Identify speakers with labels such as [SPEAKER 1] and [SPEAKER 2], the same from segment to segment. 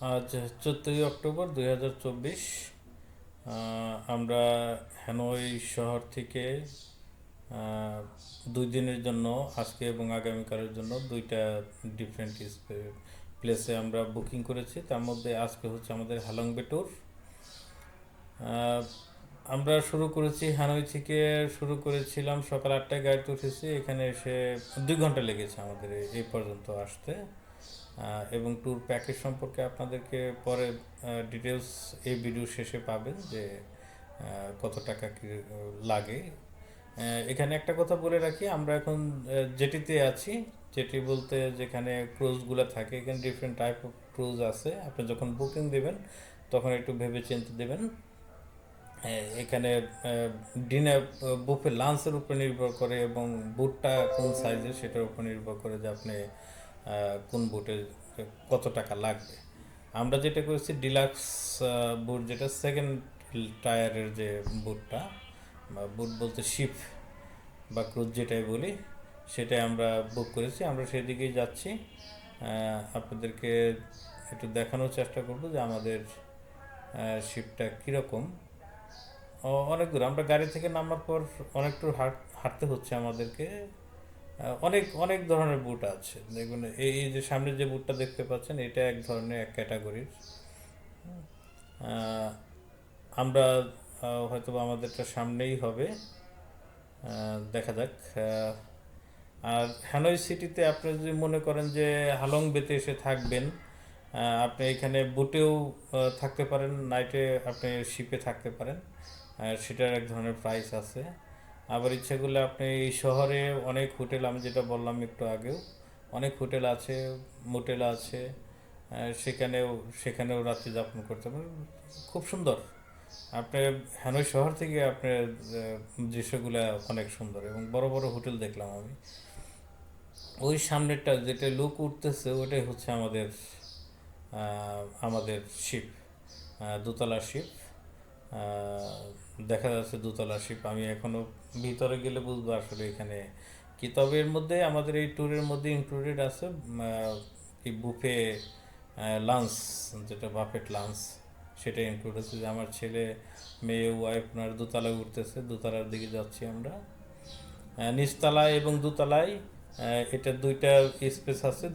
[SPEAKER 1] আজ 14 অক্টোবর 2024। আমরা হ্যানয় শহর থেকে আহ, 2 দিনের জন্য, আজকে এবং আগামীকালের জন্য দুইটা ডিফারেন্ট প্লেসে আমরা বুকিং করেছি। তার মধ্যে আজকে হচ্ছে আমাদের হালংবে ট্যুর। আহ, আমরা শুরু করেছি হানয় থেকে। শুরু করেছিলাম সকাল 8টায়, গাড়িতে উঠেছি। এখানে এসে 2 ঘন্টা লেগেছে আমাদের এই পর্যন্ত আসতে। এবং ট্যুর প্যাকেজ সম্পর্কে আপনাদেরকে পরে ডিটেলস এই ভিডিও শেষে পাবেন যে কত টাকা কি লাগে। এখানে একটা কথা বলে রাখি, আমরা এখন জেটিতে আছি। জেটি বলতে যেখানে ক্রুজগুলো থাকে, এখানে ডিফারেন্ট টাইপ অফ ক্রুজ আছে। আপনি যখন বুকিং দেবেন তখন একটু ভেবে চিন্তে দেবেন। এখানে ডিনার বুফে লাঞ্চের উপর নির্ভর করে এবং বুটটা কোন সাইজের সেটার উপর নির্ভর করে যে আপনি কোন বুটে কত টাকা লাগবে। আমরা যেটা করেছি ডিলাক্স বুট, যেটা সেকেন্ড টায়ারের যে বুটটা, বা বুট বলতে শিপ বা ক্রুজ যেটাই বলি, সেটাই আমরা বুক করেছি। আমরা সেদিকেই যাচ্ছি। আপনাদেরকে একটু দেখানোর চেষ্টা করব যে আমাদের শিপটা কীরকম। অনেক দূর, আমরা গাড়ি থেকে নামার পর অনেকটু হাঁটতে হচ্ছে আমাদেরকে। অনেক অনেক ধরনের বুট আছে। দেখুন, এই যে সামনে যে বুটটা দেখতে পাচ্ছেন, এটা এক ধরনের, এক ক্যাটাগরির। আমরা হয়তো আমাদেরটা সামনেই হবে, দেখা যাক। আর হ্যানয় সিটিতে আপনি যদি মনে করেন যে হালং বেতে এসে থাকবেন, আপনি এখানে বুটেও থাকতে পারেন, নাইটে আপনি শিপে থাকতে পারেন। সেটার এক ধরনের প্রাইস আছে। আবার ইচ্ছা করলে আপনি এই শহরে অনেক হোটেল, আমি যেটা বললাম একটু আগেও, অনেক হোটেল আছে, মোটেল আছে। সেখানেও সেখানেও রাত্রি যাপন করতে পারেন। খুব সুন্দর। আপনি হ্যানয় শহর থেকে আপনার দৃশ্যগুলো অনেক সুন্দর এবং বড় বড় হোটেল দেখলাম আমি। ওই সামনেরটা যেটা লুক উঠতেছে, ওটাই হচ্ছে আমাদের আমাদের শিপ, দোতলা শিপ। দেখা যাচ্ছে দোতলা শিপ। আমি এখনো ভিতরে গেলে বুঝবো আসলে এখানে কি। তবে এর মধ্যে আমাদের এই ট্যুরের মধ্যে ইনক্লুডেড আছে কি বুফে লাঞ্চ, যেটা বাফেট লাঞ্চ, সেটা ইনক্লুড আছে। যে আমার ছেলে, মেয়ে, ওয়াইফ ওনার দোতলায় উঠতেছে, দোতলার দিকে যাচ্ছি আমরা। নিচতলায় এবং দোতলায় এটা দুইটা স্পেস আছে।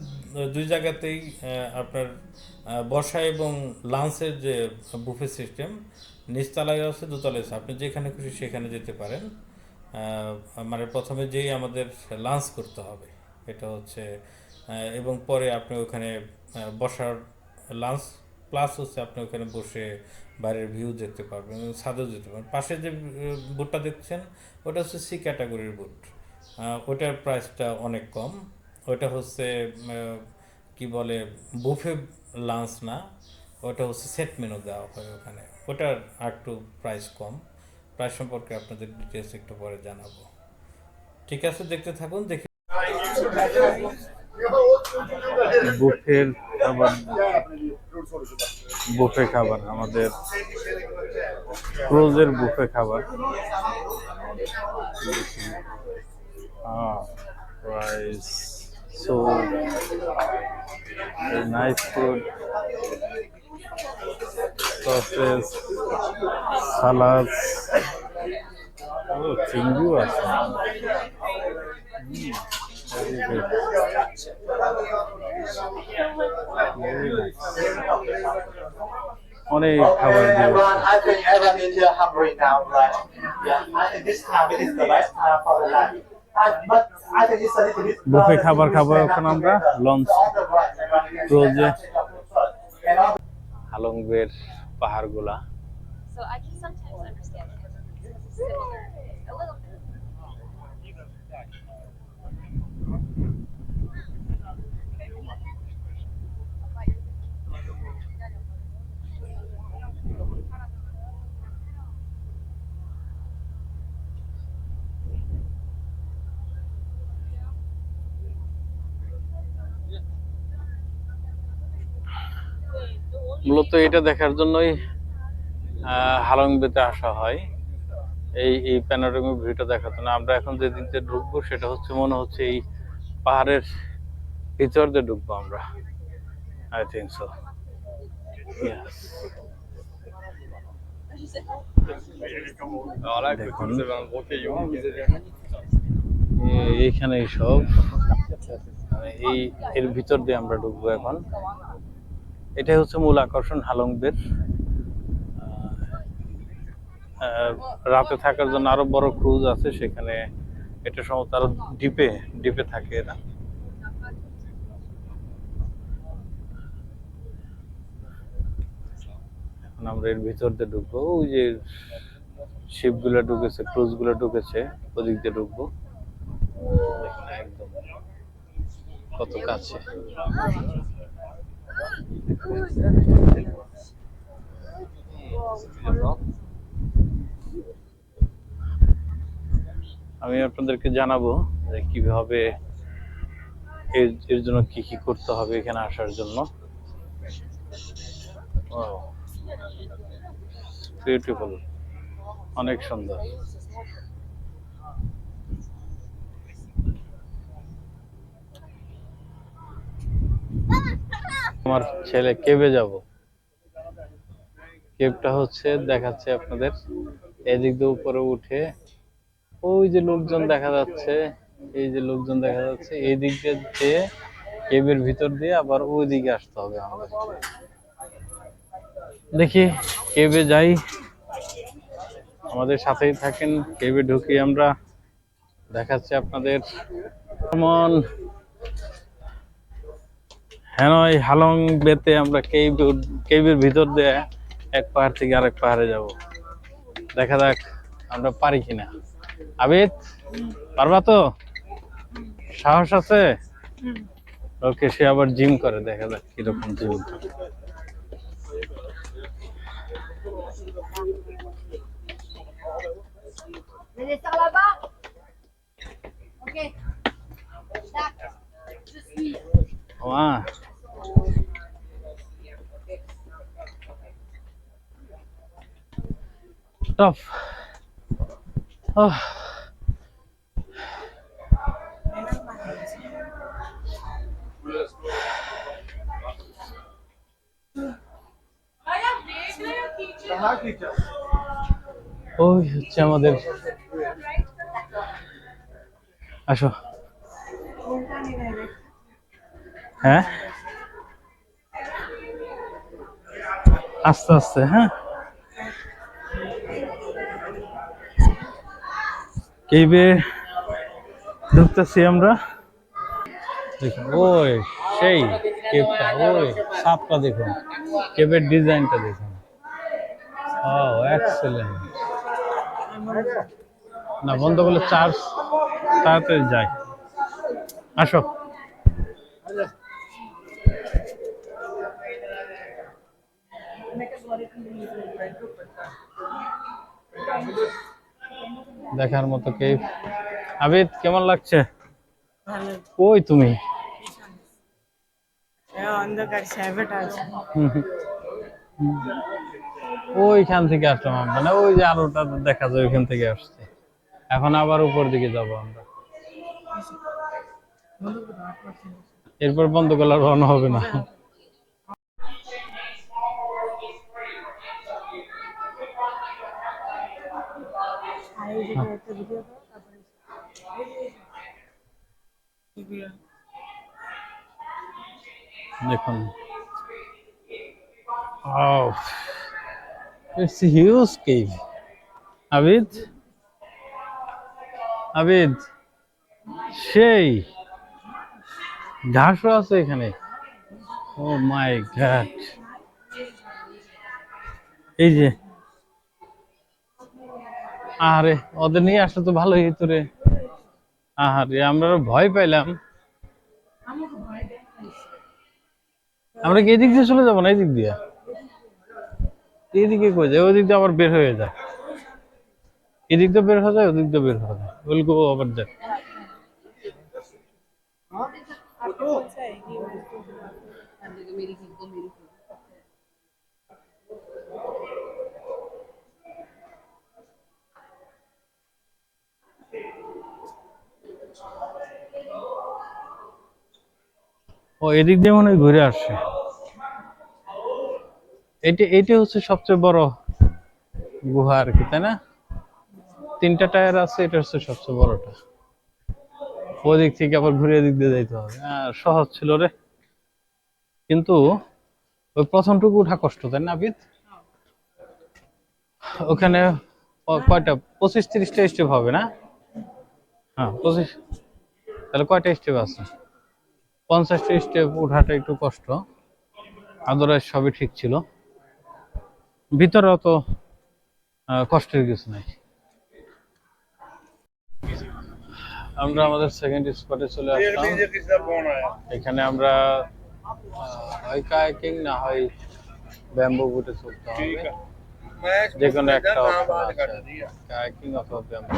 [SPEAKER 1] দুই জায়গাতেই আপনার বসা এবং লাঞ্চের যে বুফে সিস্টেম, নিচতলায় আছে, দোতলায় আছে। আপনি যেখানে খুশি সেখানে যেতে পারেন। মানে প্রথমে যেই আমাদের লাঞ্চ করতে হবে, এটা হচ্ছে। এবং পরে আপনি ওখানে বসার লাঞ্চ প্লাস হচ্ছে আপনি ওখানে বসে বাইরের ভিউ দেখতে পারবেন এবং ছাদেও যেতে পারবেন। পাশে যে বুটটা দেখছেন, ওটা হচ্ছে সি ক্যাটাগরির বুট। ওটার প্রাইসটা অনেক কম। ওটা হচ্ছে কি বলে, বুফে লাঞ্চ না, ওটা হচ্ছে সেট মেনু দেওয়া হয় ওখানে। ওটার আর একটু প্রাইস কম। প্রাইস সম্পর্কে আপনাদের ডিটেলস একটু পরে জানাবো। ঠিক আছে, দেখতে থাকুন, দেখে।
[SPEAKER 2] বুফের খাবার, বুফে খাবার আমাদের ক্রুজের বুফে খাবার। Rice, soup, a nice food, sauces, salads. Oh, চিংড়িও আছে। Very good. Very nice. অনেক খাবার দিয়েছে।
[SPEAKER 3] I think everyone is hungry now, right? Yeah, I think this time it is the best time for the lunch. But I think it's a little bit.
[SPEAKER 2] Buffet খাবার খাবো এখন আমরা launch ক্রুজে। হালংবের পাহাড়গুলা।
[SPEAKER 4] So I can sometimes understand it. It's similar, a little bit.
[SPEAKER 2] মূলত এটা দেখার জন্যই হালংবেতে আসা হয়, এই প্যানোরামিক ভিউটা দেখার জন্য। আমরা এখন যে দিকতে ঢুকবো সেটা হচ্ছে, মনে হচ্ছে এই পাহাড়ের ভিতর দিয়ে ঢুকবো আমরা। I think so. Yes. দেখুন এইখানে সব এই এর ভিতর দিয়ে আমরা ঢুকবো এখন। এটাই হচ্ছে মূল আকর্ষণ হালংবের। রাতে থাকার জন্য আরো বড় ক্রুজ আছে সেখানে, এটা সম্ভবত আরো ডিপে ডিপে থাকে এরা। এখন আমরা এর ভিতর দিয়ে ঢুকবো, ওই যে শিপ গুলা ঢুকেছে, ক্রুজ গুলা ঢুকেছে, ওদিক দিয়ে ঢুকবো। দেখুন একদম কত কাছে। আমি আপনাদেরকে জানাবো যে কিভাবে এর জন্য কি কি করতে হবে এখানে আসার জন্য। বিউটিফুল, অনেক সুন্দর। আমার ছেলে কেবে যাব, কেবটা হচ্ছে দেখাচ্ছে আপনাদের। এদিক দিয়ে উপরে উঠে ওই যে লোকজন দেখা যাচ্ছে, এই যে লোকজন দেখা যাচ্ছে, এই দিক দিয়ে কেবের ভিতর দিয়ে আবার ওই দিকে আসতে হবে আমাদের। দেখি কেবে যাই, আমাদের সাথেই থাকেন। কেবে ঢুকি আমরা, দেখাচ্ছি আপনাদের। যেমন হ্যানয় হালং বেতে আমরা কেবের ভিতর দিয়ে এক পাহাড় থেকে আরেক পাহাড়ে যাব। দেখা যাক আমরা পারি কিনা। আবিদ, পারবা তো? সাহস আছে? ওকে, সে আবার জিম করে, দেখা যাক কিরকম জিম করে।
[SPEAKER 5] Venez sur là-bas. Ok. Tac. Je suis.
[SPEAKER 2] Wow. Tough. Oh. ওই হচ্ছে আমাদের, আসো। হ্যাঁ, আস্তে আস্তে। হ্যাঁ, কেবে ঢুকতেছি আমরা। দেখুন ওই সেই কেবটা, ওই সাপটা দেখুন, কেবের ডিজাইনটা দেখুন। ও এক্সেলেন্ট। না, বন্ধ করলে চার্জ তাড়াতাড়ি যায়। আসো। দেখার মতো কেভ। আবিদ, কেমন লাগছে? কই তুমি? ওইখান থেকে আসলাম আমরা, না ওই যে আলোটা দেখা যায় ওইখান থেকে আসছে। এখন আবার উপর দিকে যাব আমরা। এরপর বন্ধ করলে রওনা হবে না। দেখুন, oh, it's a huge cave. Abid, Abid, সেই ঘাসও আছে এখানে। ও মাই গড, এই যে, আরে ওদের নিয়ে আসলে তো ভালোই হতো রে। আহারে, আমরা ভয় পাইলাম। আমরা কি এদিক দিয়ে চলে যাবো না এদিক দিয়ে? এদিকে কই যায়? ওদিক দিয়ে আবার বের হয়ে যায়। এদিক দিয়ে বের হয়ে যায়, ওদিক দিয়ে বের হয়ে যায়। Will go over that. ও এদিক দিয়ে মনে হয় ঘুরে আসছে। এটি হচ্ছে সবচেয়ে বড় গুহা আর কি, তাই না? 3টা টায়ার আছে, এটা হচ্ছে সবচেয়ে বড়টা। ওদিক থেকে আবার ঘুরে এদিক দিয়ে যাইতে হবে। সহজ ছিল রে, কিন্তু ওই প্রথমটুকু উঠা কষ্ট, তাই না আবিদ? ওখানে কয়টা 25-30টা স্টেপ হবে না? হ্যাঁ 25। তাহলে কয়টা স্টেপ আছে? 50টা স্টেপ উঠাটা একটু কষ্ট, আদারওয়াইজ সবই ঠিক ছিল। ভিতরে অত কষ্টের কিছু নাই। আমরা আমাদের সেকেন্ড স্পটে চলে আসলাম। এখানে আমরা হয় কায়াকিং না হয় ব্যাম্বু বুটে চলতে হবে, যে কোনো একটা অপশন আছে, কায়াকিং অথবা ব্যাম্বু।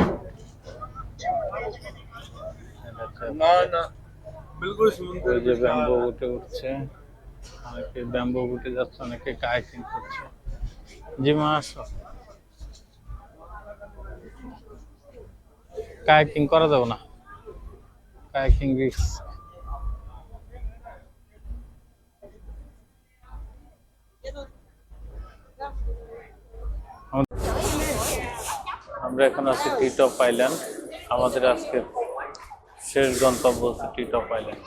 [SPEAKER 2] ওই যে ব্যাম্বু বুটে উঠছে, অনেকে ব্যাম্বু বুটে যাচ্ছে, অনেকে কায়াকিং করছে। জি মা আসো। কায়াকিং করা যাবে না, কায়াকিং রিস্ক। আমরা এখন আছি টি টপ আইল্যান্ড। আমাদের আজকের শেষ গন্তব্য হচ্ছে টি টপ আইল্যান্ড।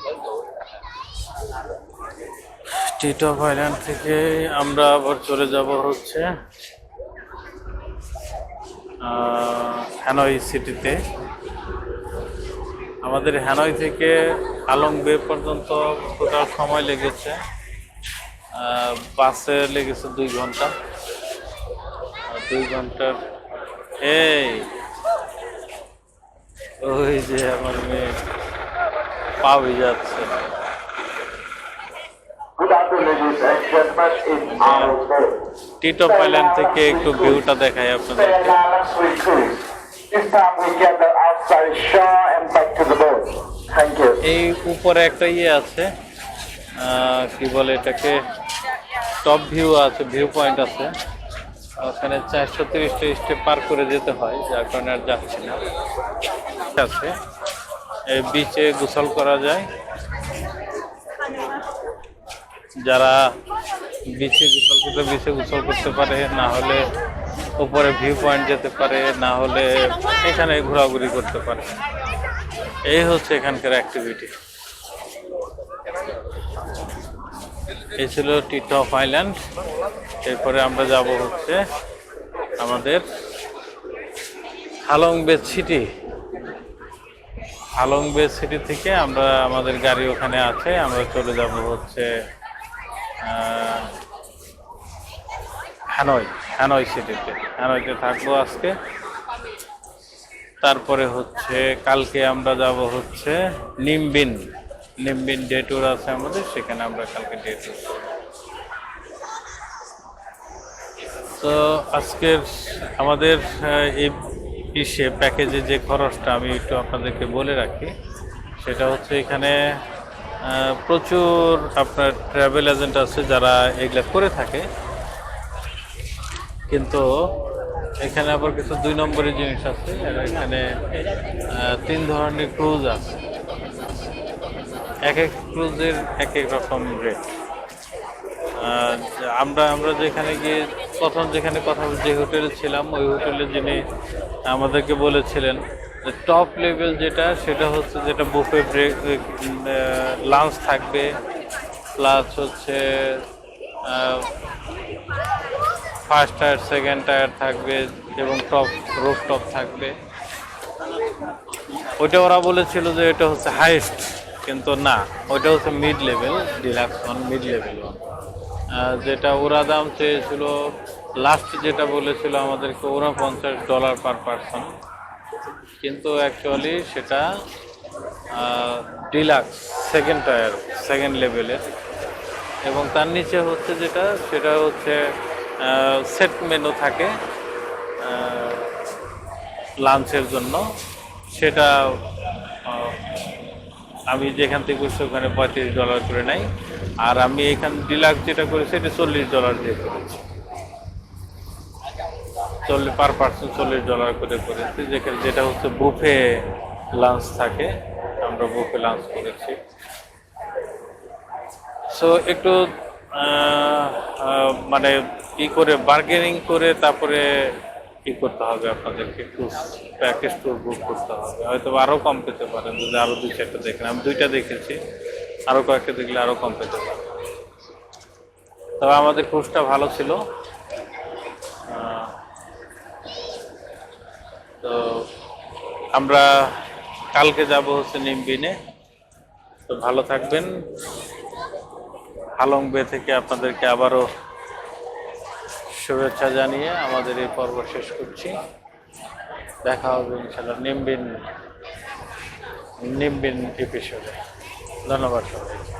[SPEAKER 2] টি টপ আইল্যান্ড থেকে আমরা আবার চলে যাব হচ্ছে হ্যানয় সিটিতে। আমাদের হ্যানয় থেকে আলং বে পর্যন্ত টোটাল সময় লেগেছে, বাসে লেগেছে 2 ঘন্টা। 2 ঘন্টার এই ওই যে আমার মেয়ে পা যাচ্ছে। টি টপ আইল্যান্ড থেকে একটু ভিউটা দেখাই আপনাদেরকে। এই উপরে একটা ইয়ে আছে, কি বলে এটাকে, টপ ভিউ আছে, ভিউ পয়েন্ট আছে। ওখানে 430টা স্টেপ পার করে যেতে হয়, যার কারণে আর যাচ্ছি না। আছে এই বিচে গোসল করা যায়, যারা বিচে গোসল করতে পারে, না হলে উপরে ভিউ পয়েন্ট যেতে পারে, না হলে এখানে ঘোরাঘুরি করতে পারে। এই হচ্ছে এখানকার অ্যাক্টিভিটি। এই ছিল টি টপ আইল্যান্ড। এরপরে আমরা যাব হচ্ছে আমাদের হালং বে সিটি। হালং বে সিটি থেকে আমরা, আমাদের গাড়ি ওখানে আছে, আমরা চলে যাব হচ্ছে হ্যানয় সিটিতে। হ্যানয়তে থাকবো আজকে। তারপরে হচ্ছে কালকে আমরা যাব হচ্ছে নিমবিন ডে ট্যুর আছে আমাদের, সেখানে আমরা কালকে ডে ট্যুর করব। তো আজকের আমাদের এই প্যাকেজে যে খরচটা আমি একটু আপনাদেরকে বলে রাখি, সেটা হচ্ছে এখানে প্রচুর আপনার ট্রাভেল এজেন্ট আছে যারা এগুলা করে থাকে, কিন্তু এখানে আবার কিছু 2 নম্বরের জিনিস আছে। এখানে 3 ধরনের ক্রুজ আছে, এক এক ক্রুজের এক এক রকম রেট। আমরা যেখানে গিয়ে প্রথম যেখানে যে হোটেলে ছিলাম, ওই হোটেলে যিনি আমাদেরকে বলেছিলেন যে টপ লেভেল যেটা, সেটা হচ্ছে যেটা বুফে ব্রেক লাঞ্চ থাকবে, প্লাস হচ্ছে ফার্স্ট টায়ার সেকেন্ড টায়ার থাকবে এবং রুফ টপ থাকবে। ওইটা ওরা বলেছিল যে এটা হচ্ছে হাইস্ট, কিন্তু না, ওইটা হচ্ছে mid level, deluxe one, mid level one. যেটা ওরা দাম চেয়েছিল, লাস্ট যেটা বলেছিল আমাদেরকে $49 পার পারসন, কিন্তু অ্যাকচুয়ালি সেটা ডিলাক্স সেকেন্ড টায়ার, সেকেন্ড লেভেলের। এবং তার নিচে হচ্ছে যেটা, সেটা হচ্ছে সেট মেনু থাকে লাঞ্চের জন্য। সেটা আমি যেখান থেকে করছি ওখানে $35 করে নেই, আর আমি এখানে ডিলাক্স যেটা করেছি এটা $40 দিয়ে করেছি। পার পার্সন $40 করে করেছি, যেটা হচ্ছে বুফে লাঞ্চ থাকে, আমরা বুফে লাঞ্চ করেছি। সো একটু মানে ই করে বার্গেনিং করে তারপরে ই করতে হবে আপনাদেরকে, একটু প্যাকেজ ট্যুর বুক করতে হবে, হয়তো আরও কম পেতে পারেন যদি আরও 2-4টা দেখেন। আমি 2টা দেখেছি, আরও কয়েকটা দেখলে আরও কম পেতে পারেন। তবে আমাদের ক্রুজটা ভালো ছিল। তো আমরা কালকে যাব হচ্ছে নিমবিনে। তো ভালো থাকবেন। হালং বে থেকে আপনাদেরকে আবারও শুভেচ্ছা জানিয়ে আমাদের এই পর্ব শেষ করছি। দেখা হবে ইনশাআল্লাহ নিমবিন এপিসোডে। ধন্যবাদ সবাইকে।